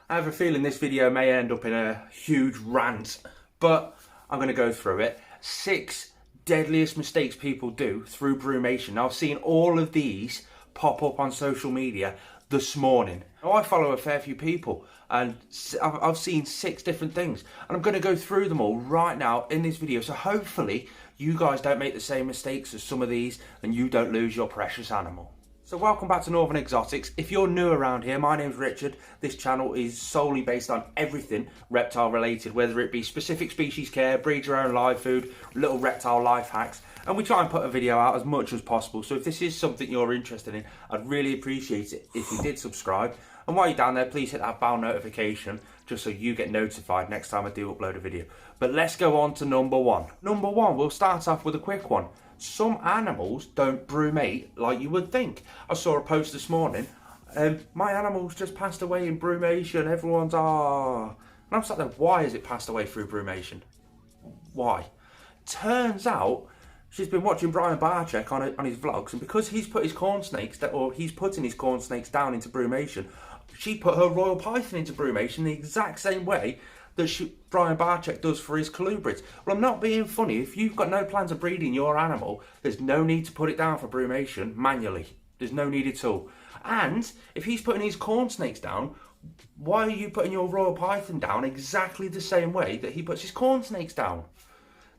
I have a feeling this video may end up in a huge rant, but I'm going to go through it. 6 deadliest mistakes people do through brumation. Now, I've seen all of these pop up on social media this morning. Now, I follow a fair few people and I've seen 6 different things, and I'm going to go through them all right now in this video. So hopefully you guys don't make the same mistakes as some of these and you don't lose your precious animal. So welcome back to Northern Exotics. If you're new around here, my name's Richard. This channel is solely based on everything reptile related, whether it be specific species care, breed your own live food, little reptile life hacks, and we try and put a video out as much as possible. So if this is something you're interested in, I'd really appreciate it if you did subscribe. And while you're down there, please hit that bell notification just so you get notified next time I do upload a video. But let's go on to number 1. Number 1, we'll start off with a quick one. Some animals don't brumate like you would think. I saw a post this morning, my animal's just passed away in brumation, everyone's and I'm sat there, why has it passed away through brumation? Why? Turns out she's been watching Brian Barczyk on his vlogs, and because he's put his corn snakes, or he's putting his corn snakes down into brumation, she put her royal python into brumation the exact same way that Brian Barczyk does for his colubrids. Well, I'm not being funny. If you've got no plans of breeding your animal, there's no need to put it down for brumation manually. There's no need at all. And if he's putting his corn snakes down, why are you putting your royal python down exactly the same way that he puts his corn snakes down?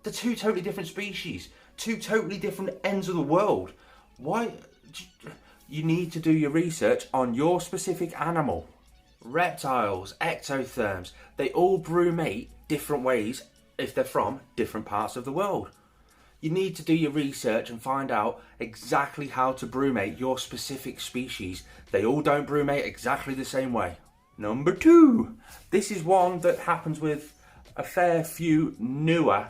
They're 2 totally different species, 2 totally different ends of the world. Why? You need to do your research on your specific animal. Reptiles, ectotherms, they all brumate different ways if they're from different parts of the world. You need to do your research and find out exactly how to brumate your specific species. They all don't brumate exactly the same way. Number 2, this is one that happens with a fair few newer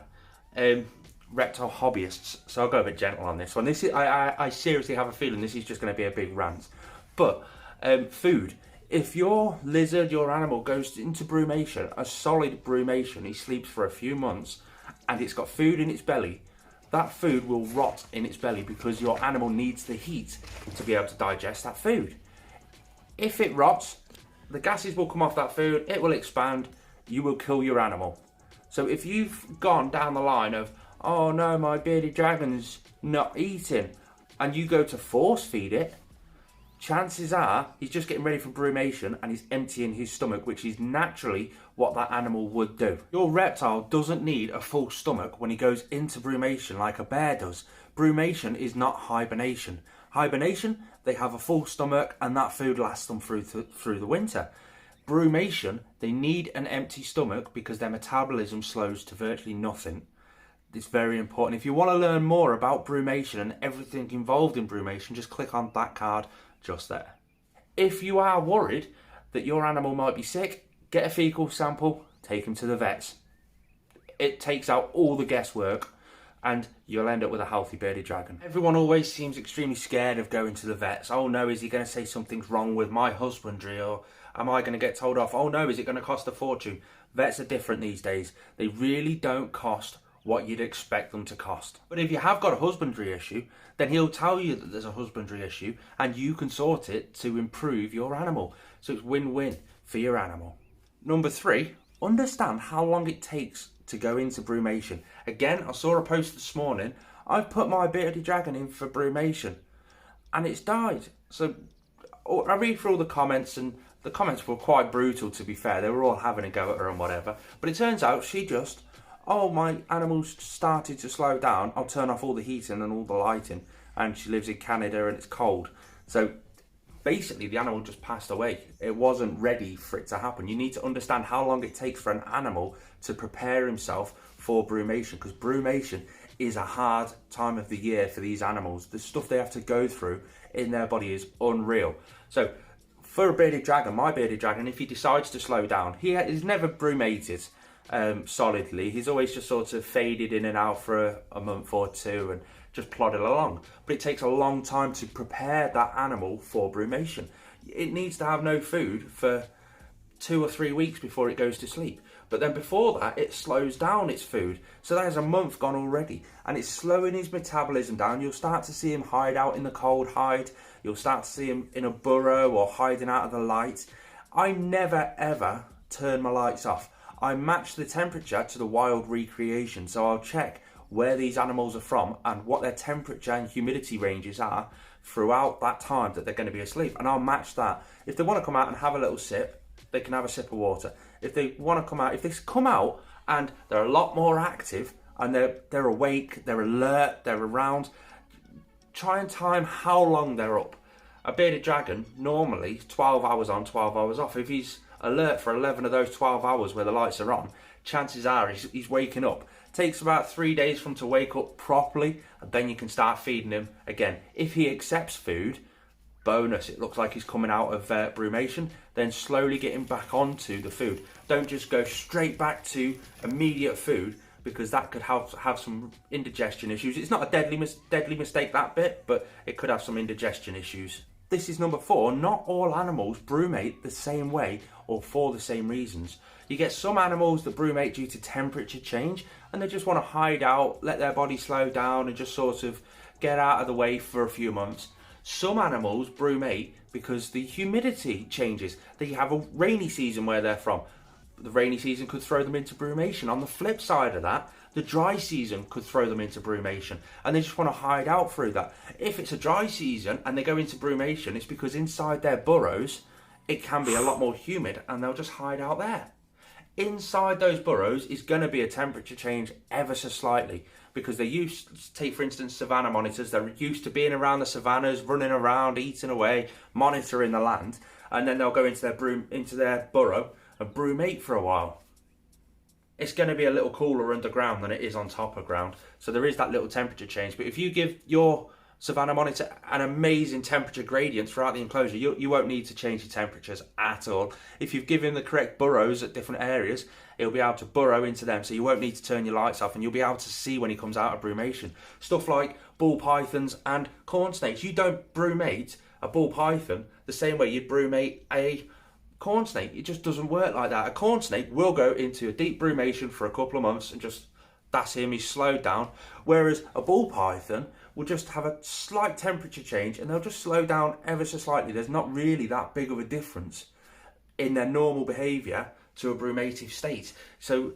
reptile hobbyists, so I'll go a bit gentle on this one. I seriously have a feeling this is just going to be a big rant. But food. If your lizard, your animal, goes into brumation, a solid brumation, he sleeps for a few months, and it's got food in its belly, that food will rot in its belly because your animal needs the heat to be able to digest that food. If it rots, the gases will come off that food, it will expand, you will kill your animal. So if you've gone down the line of, oh no, my bearded dragon's not eating, and you go to force feed it, chances are he's just getting ready for brumation and he's emptying his stomach, which is naturally what that animal would do. Your reptile doesn't need a full stomach when he goes into brumation like a bear does. Brumation is not hibernation. Hibernation, they have a full stomach and that food lasts them through the winter. Brumation, they need an empty stomach because their metabolism slows to virtually nothing. It's very important. If you want to learn more about brumation and everything involved in brumation, just click on that card just there. If you are worried that your animal might be sick, get a fecal sample, take him to the vets. It takes out all the guesswork and you'll end up with a healthy bearded dragon. Everyone always seems extremely scared of going to the vets. Oh no, is he going to say something's wrong with my husbandry, or am I going to get told off? Oh no, is it going to cost a fortune? Vets are different these days. They really don't cost what you'd expect them to cost. But if you have got a husbandry issue, then he'll tell you that there's a husbandry issue and you can sort it to improve your animal. So it's win-win for your animal. Number 3, understand how long it takes to go into brumation. Again, I saw a post this morning. I've put my bearded dragon in for brumation and it's died. So I read through all the comments, and the comments were quite brutal, to be fair. They were all having a go at her and whatever. But it turns out she just, oh, my animal's started to slow down, I'll turn off all the heating and all the lighting, and she lives in Canada and it's cold. So basically the animal just passed away. It wasn't ready for it to happen. You need to understand how long it takes for an animal to prepare himself for brumation, because brumation is a hard time of the year for these animals. The stuff they have to go through in their body is unreal. So for a bearded dragon, my bearded dragon, if he decides to slow down, he's never brumated solidly. He's always just sort of faded in and out for a month or 2 and just plodded along. But it takes a long time to prepare that animal for brumation. It needs to have no food for 2 or 3 weeks before it goes to sleep. But then before that, it slows down its food. So there's a month gone already, and it's slowing his metabolism down. You'll start to see him hide out in the cold hide. You'll start to see him in a burrow or hiding out of the light. I never ever turn my lights off. I match the temperature to the wild recreation, so I'll check where these animals are from and what their temperature and humidity ranges are throughout that time that they're going to be asleep, and I'll match that. If they want to come out and have a little sip, they can have a sip of water. If they want to come out, if they come out and they're a lot more active and they're awake, they're alert, they're around, try and time how long they're up. A bearded dragon, normally 12 hours on, 12 hours off. If he's alert for 11 of those 12 hours where the lights are on, chances are he's waking up. Takes about 3 days for him to wake up properly, and then you can start feeding him again. If he accepts food, bonus, it looks like he's coming out of brumation, then slowly get him back onto the food. Don't just go straight back to immediate food, because that could have some indigestion issues. It's not a deadly mistake, that bit, but it could have some indigestion issues. This is number 4. Not all animals brumate the same way or for the same reasons. You get some animals that brumate due to temperature change, and they just want to hide out, let their body slow down and just sort of get out of the way for a few months. Some animals brumate because the humidity changes. They have a rainy season where they're from. The rainy season could throw them into brumation. On the flip side of that, the dry season could throw them into brumation, and they just want to hide out through that. If it's a dry season and they go into brumation, it's because inside their burrows it can be a lot more humid, and they'll just hide out there. Inside those burrows is going to be a temperature change ever so slightly, because they're used, take for instance Savannah monitors, they're used to being around the savannas, running around, eating away, monitoring the land, and then they'll go into their burrow and brumate for a while. It's going to be a little cooler underground than it is on top of ground, so there is that little temperature change. But if you give your Savannah monitor an amazing temperature gradient throughout the enclosure, you won't need to change the temperatures at all. If you've given the correct burrows at different areas, it'll be able to burrow into them, so you won't need to turn your lights off, and you'll be able to see when he comes out of brumation. Stuff like ball pythons and corn snakes. You don't brumate a ball python the same way you'd brumate a corn snake. It just doesn't work like that. A corn snake will go into a deep brumation for a couple of months and just, that's him, he's slowed down. Whereas a ball python will just have a slight temperature change and they'll just slow down ever so slightly. There's not really that big of a difference in their normal behaviour to a brumative state. So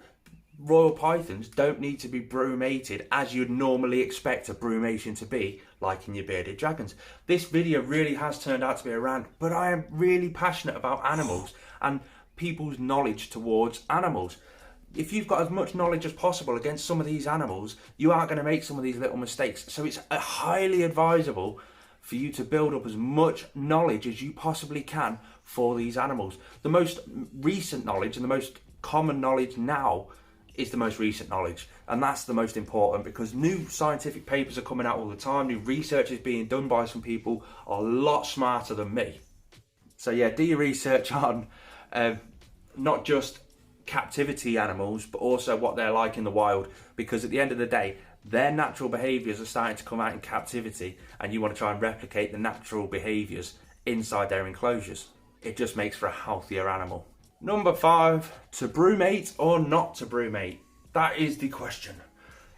royal pythons don't need to be brumated as you'd normally expect a brumation to be, like in your bearded dragons. This video really has turned out to be a rant, but I am really passionate about animals and people's knowledge towards animals. If you've got as much knowledge as possible against some of these animals, you are going to make some of these little mistakes. So it's highly advisable for you to build up as much knowledge as you possibly can for these animals. The most recent knowledge and the most common knowledge now is the most recent knowledge, and that's the most important, because new scientific papers are coming out all the time. New research is being done by some people a lot smarter than me. So yeah, do your research on not just captivity animals, but also what they're like in the wild, because at the end of the day, their natural behaviours are starting to come out in captivity, and you want to try and replicate the natural behaviours inside their enclosures. It just makes for a healthier animal. Number 5, to brumate or not to brumate? That is the question.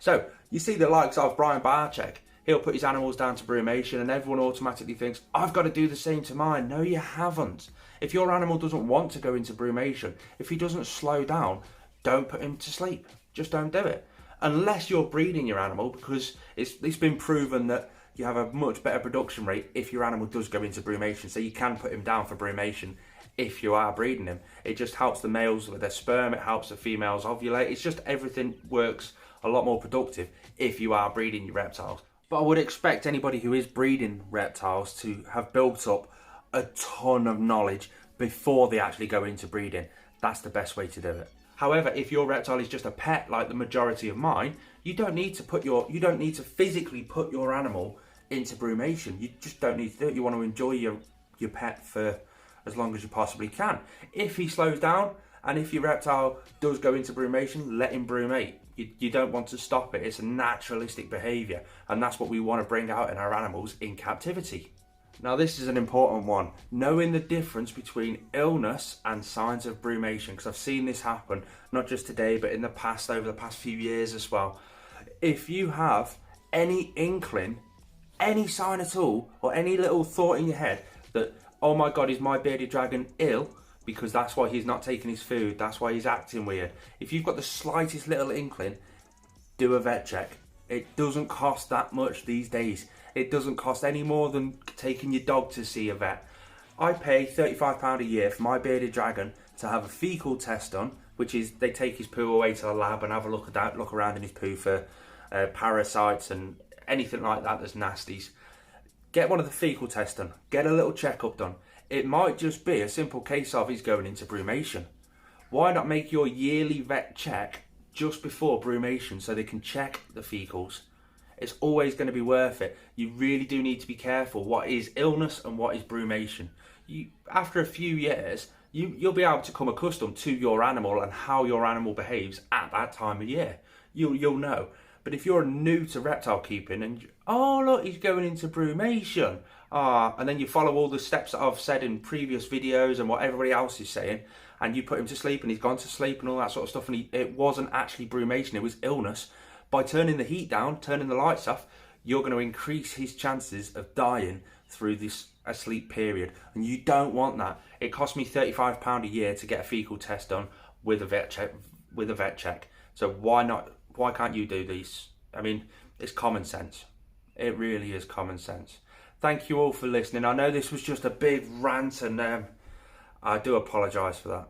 So you see the likes of Brian Barczyk, he'll put his animals down to brumation and everyone automatically thinks, I've got to do the same to mine. No, you haven't. If your animal doesn't want to go into brumation, if he doesn't slow down, don't put him to sleep. Just don't do it. Unless you're breeding your animal, because it's been proven that you have a much better production rate if your animal does go into brumation. So you can put him down for brumation if you are breeding him. It just helps the males with their sperm, it helps the females ovulate. It's just everything works a lot more productive if you are breeding your reptiles. But I would expect anybody who is breeding reptiles to have built up a ton of knowledge before they actually go into breeding. That's the best way to do it. However, if your reptile is just a pet like the majority of mine, you don't need to physically put your animal into brumation. You just don't need to do it. You want to enjoy your pet for as long as you possibly can. If he slows down and if your reptile does go into brumation, let him brumate. You don't want to stop it. It's a naturalistic behaviour, and that's what we want to bring out in our animals in captivity. Now this is an important one, knowing the difference between illness and signs of brumation, because I've seen this happen not just today but in the past, over the past few years as well. If you have any inkling, any sign at all, or any little thought in your head that, oh my god, is my bearded dragon ill, because that's why he's not taking his food. That's why he's acting weird. If you've got the slightest little inkling, do a vet check. It doesn't cost that much these days. It doesn't cost any more than taking your dog to see a vet. I pay £35 a year for my bearded dragon to have a fecal test done, which is they take his poo away to the lab and have a look around in his poo for parasites and anything like that that's nasties. Get one of the fecal tests done. Get a little checkup done. It might just be a simple case of he's going into brumation. Why not make your yearly vet check just before brumation so they can check the fecals? It's always going to be worth it. You really do need to be careful what is illness and what is brumation. After a few years, you'll be able to become accustomed to your animal and how your animal behaves at that time of year. You'll know. But if you're new to reptile keeping and, oh look, he's going into brumation, and then you follow all the steps that I've said in previous videos and what everybody else is saying, and you put him to sleep and he's gone to sleep and all that sort of stuff, and it wasn't actually brumation, it was illness. By turning the heat down, turning the lights off, you're going to increase his chances of dying through this asleep period, and you don't want that. It cost me £35 a year to get a fecal test done with a vet check. So why can't you do these? I mean, it's common sense. It really is common sense. Thank you all for listening. I know this was just a big rant, and I do apologise for that.